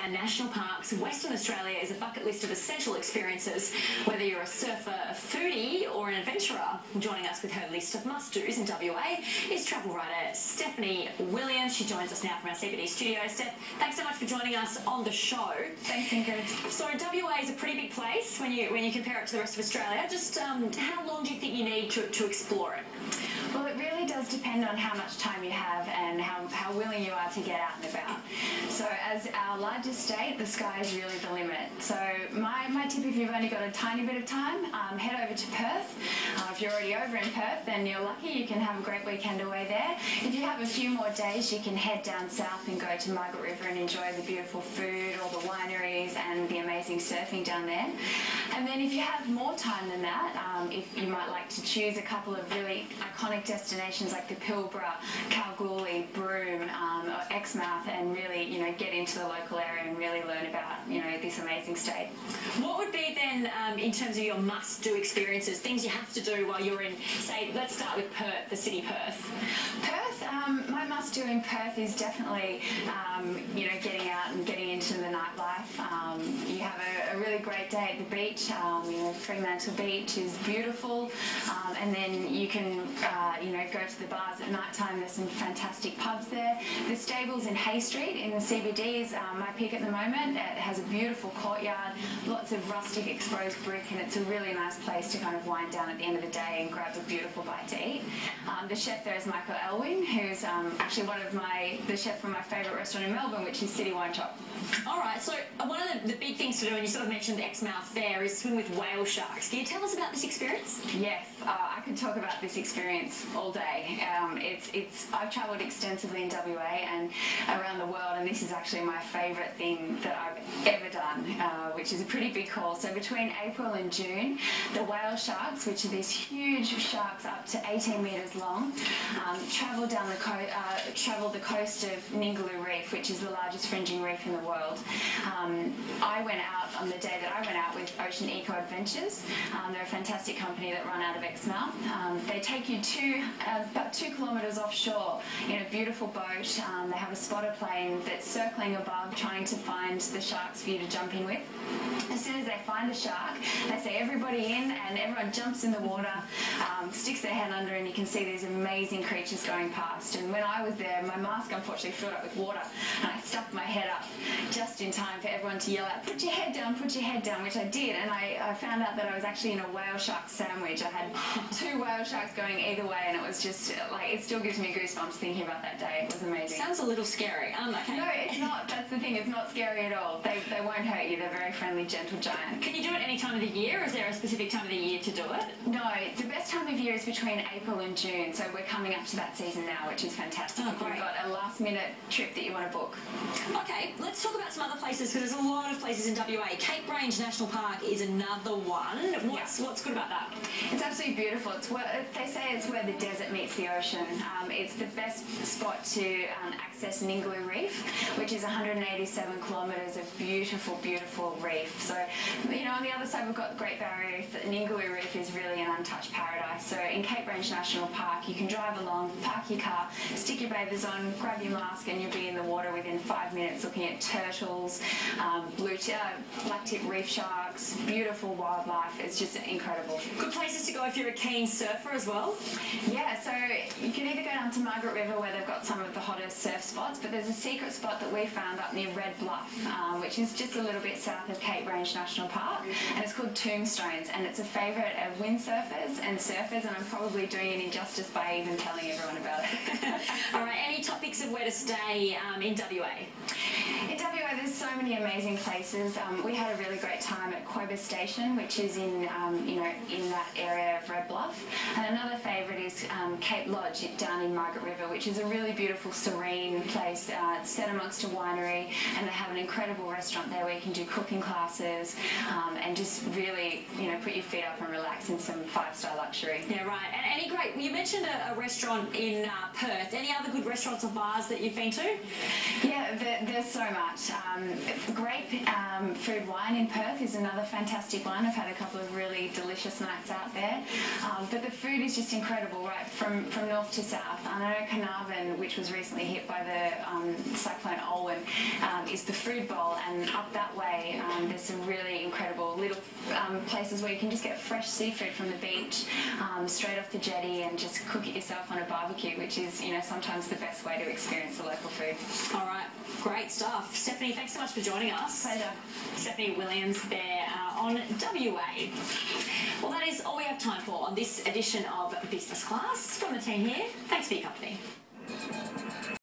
national parks, Western Australia is a bucket list of essential experiences. Whether you're a surfer, a foodie or an adventurer, joining us with her list of must-dos in WA is travel writer Stephanie Williams. She joins us now from our CBD studio. Steph, thanks so much for joining us on the show. Thanks, Ingrid. So WA is a pretty big place when you compare it to the rest of Australia. Just how long do you think you need to explore it? Well, it really does depend on how much time you have and how willing you are to get out and about. So as our largest state, the sky is really the limit. So my tip, if you've only got a tiny bit of time, head over to Perth. If you're already over in Perth, then you're lucky. You can have a great weekend away there. If you have a few more days, you can head down south and go to Margaret River and enjoy the beautiful food, all the wineries and the amazing surfing down there. And then if you have more time than that, if you might like to choose a couple of really iconic destinations like the Pilbara, Kalgoorlie, Broome, or Exmouth, and really, get into the local area and really learn about, this amazing state. What would be then, in terms of your must-do experiences, things you have to do while you're in, say, let's start with Perth, the city Perth. Perth, my must-do in Perth is definitely, getting out and getting into the nightlife. You have a really great day at the beach. Fremantle Beach is beautiful, and then you can, go to the bars at night time. There's some fantastic pubs there. The stables in Hay Street in the CBD is my pick at the moment. It has a beautiful courtyard, lots of rustic exposed brick, and it's a really nice place to kind of wind down at the end of the day and grab a beautiful bite to eat. The chef there is Michael Elwing, who's actually the chef from my favourite restaurant in Melbourne, which is City Wine Shop. All right, so one of the big things to do, and you sort of mentioned Exmouth there, is swim with whale sharks. Can you tell us about this experience? Yes, I could talk about this experience all day. I've travelled extensively in WA and around the world, and this is actually my favourite thing that I've ever done, which is a pretty big haul. So between April and June, the whale sharks, which are these huge sharks up to 18 metres long, travel the coast of Ningaloo Reef, which is the largest fringing reef in the world. I went out on the day that I went out with Ocean Eco Adventures. They're a fantastic company that run out of Exmouth. They take you about 2 kilometres offshore in a beautiful boat. They have a spotter plane that's circling above trying to find the sharks for you to jump in with. As soon as they find a shark, they say everybody in, and everyone jumps in the water, sticks their head under, and you can see these amazing creatures going past. And when I was there, my mask unfortunately filled up with water, and I stuck my head up just in time for everyone to yell out, put your head down, which I did, and I found out that I was actually in a whale shark sandwich. I had 2 whale sharks going either way, and it was just, it still gives me goosebumps thinking about that day. It was amazing. Sounds a little scary. Okay. No, it's not. That's the thing. It's not scary at all. They won't hurt you. They're very friendly, gentle giants. Can you do it any time of the year, or is there a specific time of the year to do it? No, the best time of year is between April and June, so we're coming up to that season now, which is fantastic. Oh, great. You've got a last-minute trip that you want to book. Okay, let's talk about some other places, because there's a lot of places in WA. Cape Range National Park is another one. What's good about that? It's absolutely beautiful. They say it's where the desert meets the ocean. It's the best spot to access Ningaloo Reef, which is 187 kilometres of beautiful, beautiful reef. So, on the other side we've got Great Barrier Reef. Ningaloo Reef is really an untouched paradise. So in Cape Range National Park, you can drive along, park your car, stick your bathers on, grab your mask, and you'll be in the water within 5 minutes looking at turtles, black-tip reef sharks, beautiful wildlife. It's just incredible. Good places to go if you're a keen surfer as well? Yeah, so you can either go down to Margaret River where they've got some of the hottest surf spots, but there's a secret spot that we found up near Red Bluff, which is just a little bit south of Cape Range National Park, and it's called Tombstones, and it's a favourite of windsurfers and surfers, and I'm probably doing it injustice by even telling everyone about it. All right, any topics of where to stay in WA? In WA, there's so many amazing places. We had a really great time at Quobus Station, which is in that area of Red Bluff. And another favourite is Cape Lodge down in Margaret River, which is a really beautiful, serene place. It's set amongst a winery, and they have an incredible restaurant there where you can do cooking classes and just really, put your feet up and relax in some 5-star luxury. Yeah, right. And any great, you mentioned a restaurant in Perth. Any other good restaurants or bars that you've been to? Yeah, there's so much. Grape Food Wine in Perth is another fantastic one. I've had a couple of really delicious nights out there. But the food is just incredible, right, from north to south. I know Carnarvon, which was recently hit by the Cyclone Olwen, is the food bowl, and up that way, there's some really incredible little places where you can just get fresh seafood from the beach, straight off the jetty, and just cook it yourself on a barbecue, which is, you know, sometimes the best way to experience the local food. All right, great stuff. Stephanie, thanks so much for joining us. Pleasure. Stephanie Williams there on WA. Well, that is all we have time for on this edition of Business Class. From the team here, thanks for your company.